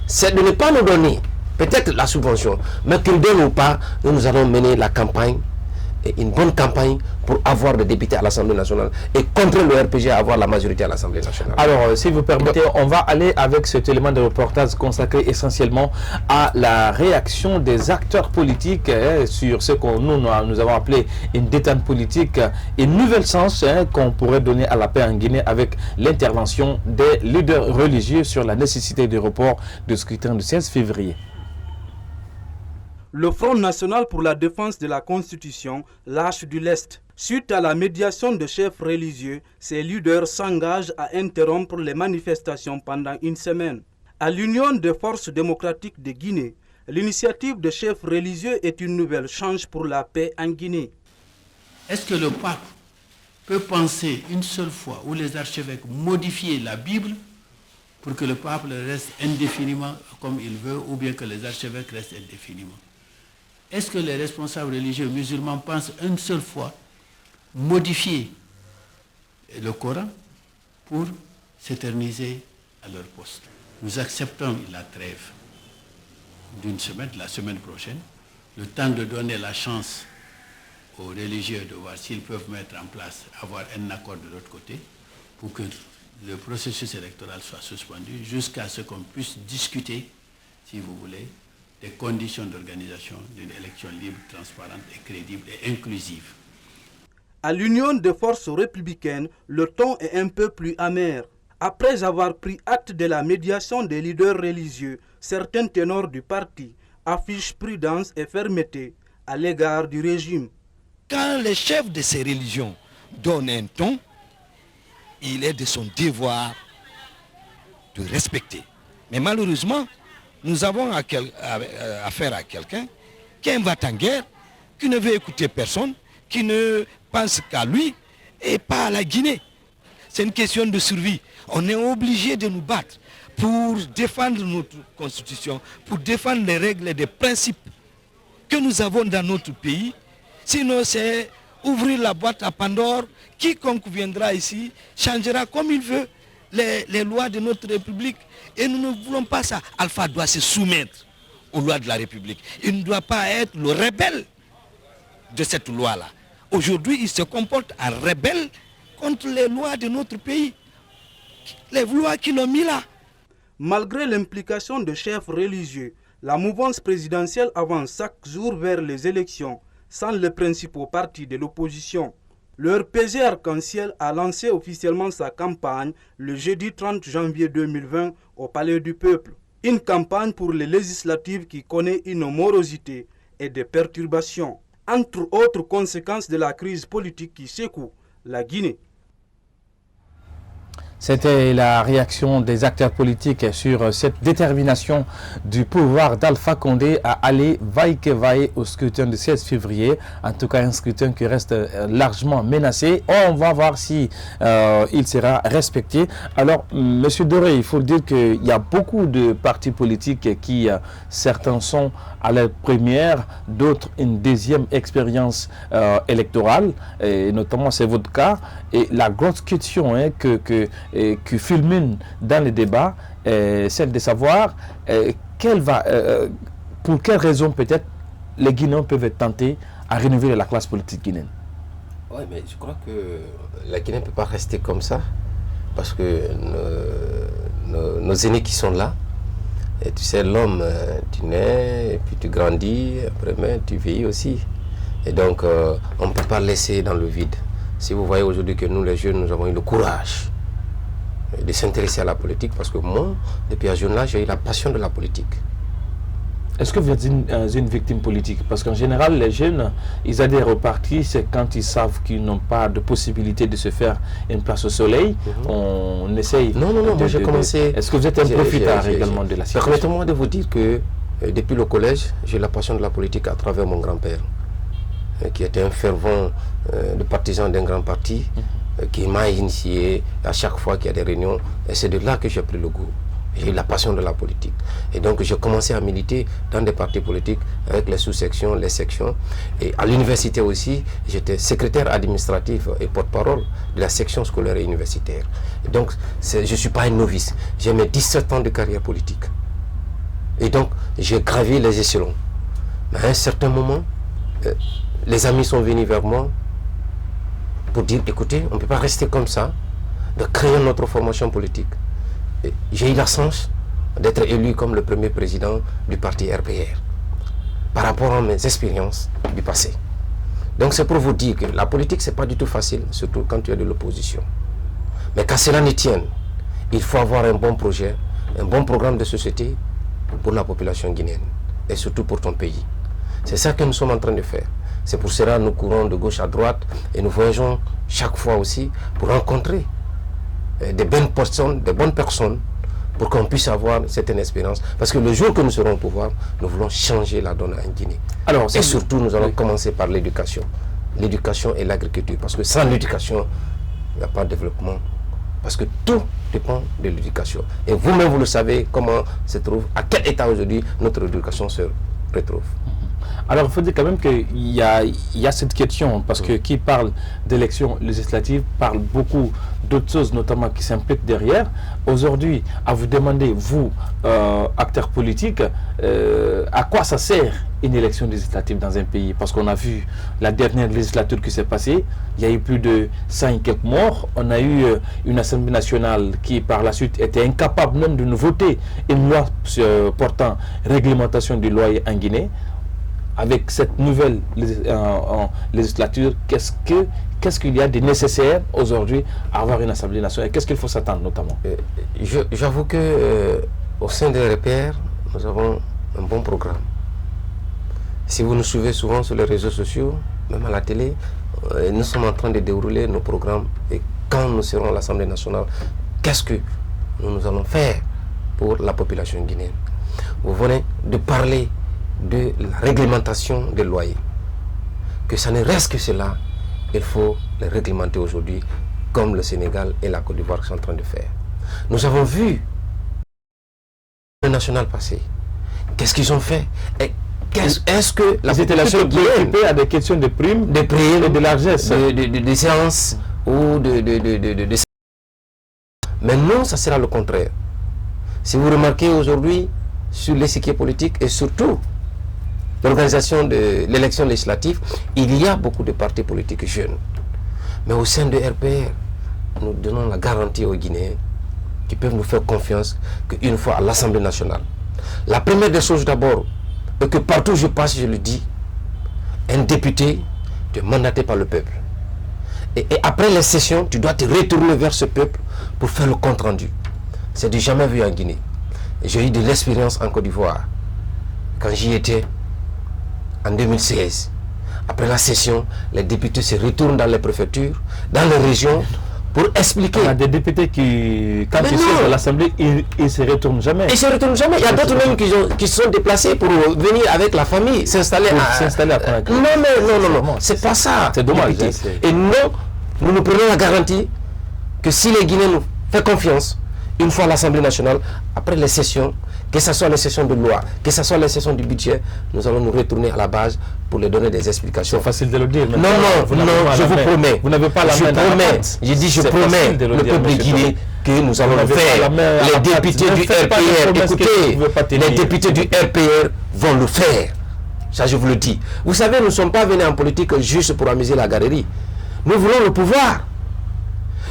Speaker 2: C'est de ne pas nous donner peut-être la subvention, mais qu'ils donnent ou pas, nous allons mener la campagne, une bonne campagne pour avoir des députés à l'Assemblée nationale et contrer le RPG à avoir la majorité à l'Assemblée nationale.
Speaker 1: Alors, si vous permettez, on va aller avec cet élément de reportage consacré essentiellement à la réaction des acteurs politiques sur ce que nous avons appelé une détente politique, une nouvelle sens qu'on pourrait donner à la paix en Guinée avec l'intervention des leaders religieux sur la nécessité du report du scrutin du 16 février.
Speaker 9: Le Front national pour la défense de la Constitution lâche du lest. Suite à la médiation de chefs religieux, ces leaders s'engagent à interrompre les manifestations pendant une semaine. À l'Union des forces démocratiques de Guinée, l'initiative de chefs religieux est une nouvelle chance pour la paix en Guinée.
Speaker 13: Est-ce que le pape peut penser une seule fois ou les archevêques modifier la Bible pour que le pape reste indéfiniment comme il veut ou bien que les archevêques restent indéfiniment? Est-ce que les responsables religieux musulmans pensent une seule fois modifier le Coran pour s'éterniser à leur poste? Nous acceptons la trêve d'une semaine, la semaine prochaine, le temps de donner la chance aux religieux de voir s'ils peuvent mettre en place, avoir un accord de l'autre côté pour que le processus électoral soit suspendu jusqu'à ce qu'on puisse discuter, si vous voulez, des conditions d'organisation d'une élection libre, transparente et crédible et inclusive.
Speaker 9: À l'Union des forces républicaines, le ton est un peu plus amer. Après avoir pris acte de la médiation des leaders religieux, certains ténors du parti affichent prudence et fermeté à l'égard du régime.
Speaker 14: Quand les chefs de ces religions donnent un ton, il est de son devoir de respecter. Mais malheureusement, nous avons affaire à quelqu'un qui est un va-t-en-guerre, qui ne veut écouter personne, qui ne pense qu'à lui et pas à la Guinée. C'est une question de survie. On est obligé de nous battre pour défendre notre constitution, pour défendre les règles et les principes que nous avons dans notre pays. Sinon, c'est ouvrir la boîte à Pandore. Quiconque viendra ici changera comme il veut les lois de notre République. Et nous ne voulons pas ça. Alpha doit se soumettre aux lois de la République. Il ne doit pas être le rebelle de cette loi-là. Aujourd'hui, il se comporte en rebelle contre les lois de notre pays. Les lois qui l'ont mis là.
Speaker 9: Malgré l'implication de chefs religieux, la mouvance présidentielle avance chaque jour vers les élections sans les principaux partis de l'opposition. Le RPG Arc-en-Ciel a lancé officiellement sa campagne le jeudi 30 janvier 2020 au Palais du Peuple. Une campagne pour les législatives qui connaît une morosité et des perturbations, entre autres conséquences de la crise politique qui secoue la Guinée.
Speaker 1: C'était la réaction des acteurs politiques sur cette détermination du pouvoir d'Alpha Condé à aller vaille que vaille au scrutin du 16 février. En tout cas, un scrutin qui reste largement menacé. On va voir si il sera respecté. Alors, M. Doré, il faut dire qu'il y a beaucoup de partis politiques qui, certains sont à la première, d'autres une deuxième expérience électorale, et notamment c'est votre cas. Et la grosse question qui fulmine dans les débats, celle de savoir pour quelle raison peut-être les Guinéens peuvent être tentés à renouveler la classe politique guinéenne.
Speaker 2: Oui, mais je crois que la Guinée ne peut pas rester comme ça, parce que nos aînés qui sont là, Et tu sais, l'homme, tu nais, et puis tu grandis, après mais tu vieillis aussi. Et donc, on ne peut pas laisser dans le vide. Si vous voyez aujourd'hui que nous, les jeunes, nous avons eu le courage de s'intéresser à la politique, parce que moi, depuis un jeune âge, j'ai eu la passion de la politique.
Speaker 1: Est-ce que vous êtes une victime politique? Parce qu'en général, les jeunes, ils adhèrent au parti, c'est quand ils savent qu'ils n'ont pas de possibilité de se faire une place au soleil, on essaye.
Speaker 2: Non, moi j'ai commencé...
Speaker 1: Est-ce que vous êtes un profitard également de la situation?
Speaker 2: Permettez-moi de vous dire que depuis le collège, j'ai la passion de la politique à travers mon grand-père, qui était un fervent de partisan d'un grand parti, qui m'a initié à chaque fois qu'il y a des réunions, et c'est de là que j'ai pris le goût. J'ai eu la passion de la politique. Et donc j'ai commencé à militer dans des partis politiques avec les sous-sections, les sections. Et à l'université aussi, j'étais secrétaire administratif et porte-parole de la section scolaire et universitaire. Et donc je ne suis pas un novice. J'ai mes 17 ans de carrière politique. Et donc j'ai gravi les échelons. Mais à un certain moment, les amis sont venus vers moi pour dire, écoutez, on ne peut pas rester comme ça, de créer notre formation politique. J'ai eu la chance d'être élu comme le premier président du parti RPR par rapport à mes expériences du passé. Donc c'est pour vous dire que la politique, ce n'est pas du tout facile, surtout quand tu es de l'opposition. Mais qu'à cela ne tienne, il faut avoir un bon projet, un bon programme de société pour la population guinéenne et surtout pour ton pays. C'est ça que nous sommes en train de faire. C'est pour cela que nous courons de gauche à droite et nous voyageons chaque fois aussi pour rencontrer des bonnes personnes pour qu'on puisse avoir certaines expériences. Parce que le jour que nous serons au pouvoir, nous voulons changer la donne en Guinée. Alors, et surtout, nous allons commencer par l'éducation. L'éducation et l'agriculture. Parce que sans l'éducation, il n'y a pas de développement. Parce que tout dépend de l'éducation. Et vous-même, vous le savez, comment se trouve, à quel état aujourd'hui notre éducation se retrouve.
Speaker 1: Alors, il faut dire quand même qu'il y a cette question, parce que qui parle d'élections législatives parle beaucoup d'autres choses, notamment qui s'impliquent derrière. Aujourd'hui, à vous demander, vous, acteurs politiques, à quoi ça sert une élection législative dans un pays? Parce qu'on a vu la dernière législature qui s'est passée, il y a eu plus de 100 et quelques morts. On a eu une Assemblée nationale qui, par la suite, était incapable même de nous voter une loi portant réglementation du loyer en Guinée. Avec cette nouvelle législature, qu'est-ce qu'il y a de nécessaire aujourd'hui à avoir une Assemblée nationale? Qu'est-ce qu'il faut s'attendre notamment?
Speaker 2: J'avoue que au sein de RPR, nous avons un bon programme. Si vous nous suivez souvent sur les réseaux sociaux, même à la télé, nous sommes en train de dérouler nos programmes. Et quand nous serons à l'Assemblée nationale, qu'est-ce que nous allons faire pour la population guinéenne? Vous venez de parler de la réglementation des loyers. Que ça ne reste que cela, il faut les réglementer aujourd'hui, comme le Sénégal et la Côte d'Ivoire sont en train de faire. Nous avons vu le national passé. Qu'est-ce qu'ils ont fait? Est-ce que la population
Speaker 1: préoccupée à des questions de primes,
Speaker 2: et
Speaker 1: de largesse,
Speaker 2: de séances ou de... Mais non, ça sera le contraire. Si vous remarquez aujourd'hui sur l'échiquier politique et surtout l'organisation de l'élection législative, il y a beaucoup de partis politiques jeunes. Mais au sein de RPR, nous donnons la garantie aux Guinéens qui peuvent nous faire confiance qu'une fois à l'Assemblée nationale, la première des choses d'abord, et que partout où je passe, je le dis, un député, tu es mandaté par le peuple. Et après les sessions, tu dois te retourner vers ce peuple pour faire le compte rendu. C'est du jamais vu en Guinée. J'ai eu de l'expérience en Côte d'Ivoire. Quand j'y étais, en 2016, après la session, les députés se retournent dans les préfectures, dans les régions, pour expliquer.
Speaker 1: Il y a des députés qui, quand ils sont à l'Assemblée, ils ne se retournent jamais.
Speaker 2: Ils ne se retournent jamais. Il y a d'autres même qui sont déplacés pour venir avec la famille, s'installer à... Non, c'est pas ça.
Speaker 1: C'est dommage.
Speaker 2: Et non, nous prenons la garantie que si les Guinéens nous font confiance, une fois à l'Assemblée nationale, après les sessions, que ce soit les sessions de loi, que ce soit les sessions du budget, nous allons nous retourner à la base pour leur donner des explications.
Speaker 1: C'est facile de le dire.
Speaker 2: Non, je vous promets.
Speaker 1: Vous n'avez pas la main dans la pâte.
Speaker 2: J'ai dit, je promets le peuple guinéen que nous allons le faire. Les députés du RPR, écoutez, les députés du RPR vont le faire. Ça, je vous le dis. Vous savez, nous ne sommes pas venus en politique juste pour amuser la galerie. Nous voulons le pouvoir.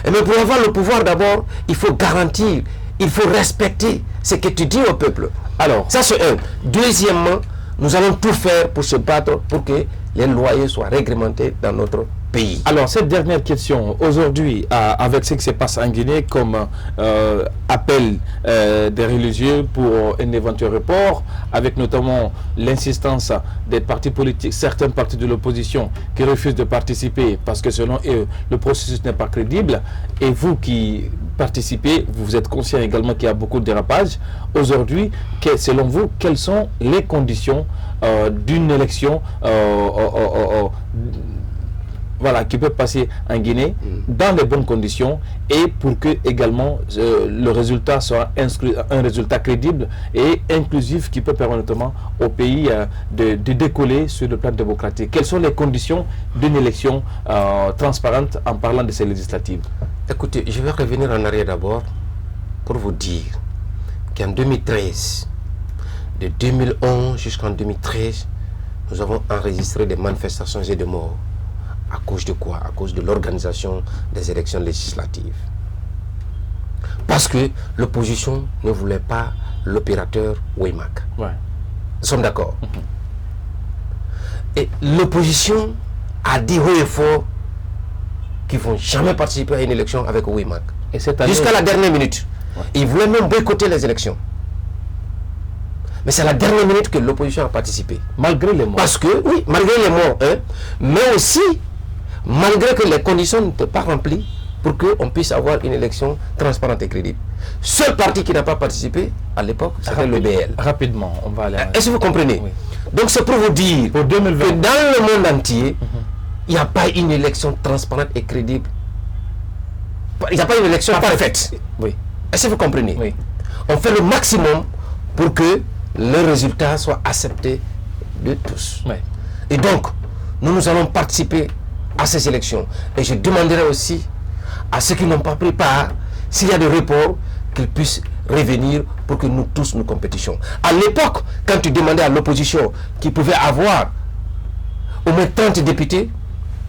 Speaker 2: Mais pour avoir le pouvoir, d'abord, il faut garantir, il faut respecter c'est que tu dis au peuple. Alors, ça c'est un. Deuxièmement, nous allons tout faire pour se battre pour que les loyers soient réglementés dans notre pays.
Speaker 1: Alors, cette dernière question, aujourd'hui, avec ce qui se passe en Guinée comme appel des religieux pour un éventuel report, avec notamment l'insistance des partis politiques, certains partis de l'opposition qui refusent de participer parce que selon eux, le processus n'est pas crédible, et vous qui participez, vous êtes conscient également qu'il y a beaucoup de dérapages. Aujourd'hui, selon vous, quelles sont les conditions d'une élection voilà, qui peut passer en Guinée dans les bonnes conditions, et pour que également le résultat soit un résultat crédible et inclusif qui peut permettre notamment au pays de décoller sur le plan démocratique. Quelles sont les conditions d'une élection transparente en parlant de ces législatives?
Speaker 2: Écoutez, je vais revenir en arrière d'abord pour vous dire qu'en 2013, de 2011 jusqu'en 2013, nous avons enregistré des manifestations et des morts. À cause de quoi? À cause de l'organisation des élections législatives. Parce que l'opposition ne voulait pas l'opérateur Waymack.
Speaker 1: Ouais.
Speaker 2: Nous sommes d'accord. Et l'opposition a dit haut et fort qu'ils ne vont jamais participer à une élection avec Waymack. Jusqu'à la dernière minute. Ouais. Ils voulaient même boycotter les élections. Mais c'est à la dernière minute que l'opposition a participé.
Speaker 1: Malgré les morts.
Speaker 2: Parce que, oui, malgré les morts, hein, mais aussi malgré que les conditions n'étaient pas remplies pour qu'on puisse avoir une élection transparente et crédible. Seul parti qui n'a pas participé à l'époque, c'était le BL.
Speaker 1: Rapidement, on va aller.
Speaker 2: Est-ce que vous comprenez? Oui. Donc c'est pour vous dire
Speaker 1: pour 2020.
Speaker 2: Que dans le monde entier, il n'y a pas une élection transparente et crédible. Il n'y a pas une élection parfaite.
Speaker 1: Oui.
Speaker 2: Est-ce que vous comprenez?
Speaker 1: Oui.
Speaker 2: On fait le maximum pour que le résultat soit accepté de tous.
Speaker 1: Oui.
Speaker 2: Et donc, nous allons participer à ces élections. Et je demanderai aussi à ceux qui n'ont pas pris part, s'il y a des reports, qu'ils puissent revenir pour que nous tous nous compétissions. À l'époque, quand tu demandais à l'opposition qui pouvait avoir au moins 30 députés,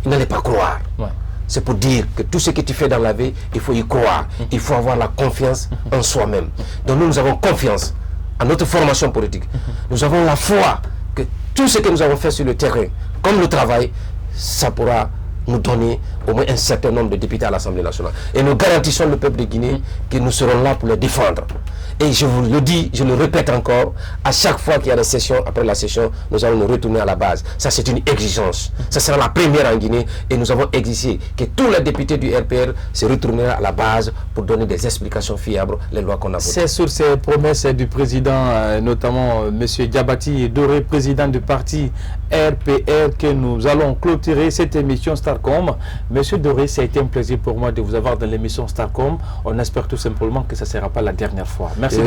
Speaker 2: ils n'allaient pas croire.
Speaker 1: Ouais.
Speaker 2: C'est pour dire que tout ce que tu fais dans la vie, il faut y croire. Il faut avoir la confiance en soi-même. Donc nous avons confiance à notre formation politique. Nous avons la foi que tout ce que nous avons fait sur le terrain, comme le travail, ça pourra nous donner au moins un certain nombre de députés à l'Assemblée nationale. Et nous garantissons le peuple de Guinée que nous serons là pour les défendre. Et je vous le dis, je le répète encore, à chaque fois qu'il y a des sessions, après la session, nous allons nous retourner à la base. Ça, c'est une exigence. Ça sera la première en Guinée, et nous avons exigé que tous les députés du RPR se retournent à la base pour donner des explications fiables les lois qu'on a votées.
Speaker 1: C'est sur ces promesses du président, notamment M. Diabati Doré, président du parti RPR, que nous allons clôturer cette émission Starcom. Monsieur Doré, ça a été un plaisir pour moi de vous avoir dans l'émission Starcom. On espère tout simplement que ça ne sera pas la dernière fois. Merci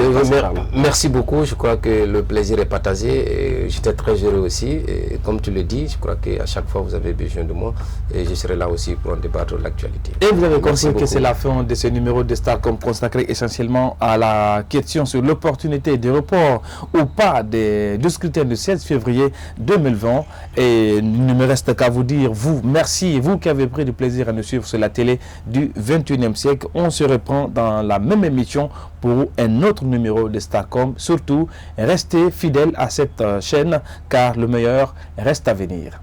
Speaker 2: merci beaucoup. Je crois que le plaisir est partagé. J'étais très heureux aussi. Et comme tu le dis, je crois qu'à chaque fois vous avez besoin de moi, et je serai là aussi pour en débattre de l'actualité.
Speaker 1: Et vous avez compris que c'est la fin de ce numéro de Starcom consacré essentiellement à la question sur l'opportunité de report ou pas du scrutin du 16 février 2020. Et il ne me reste qu'à vous dire, vous, merci, vous qui avez pris du plaisir à nous suivre sur la télé du 21e siècle. On se reprend dans la même émission pour un autre numéro de Starcom. Surtout, restez fidèles à cette chaîne, car le meilleur reste à venir.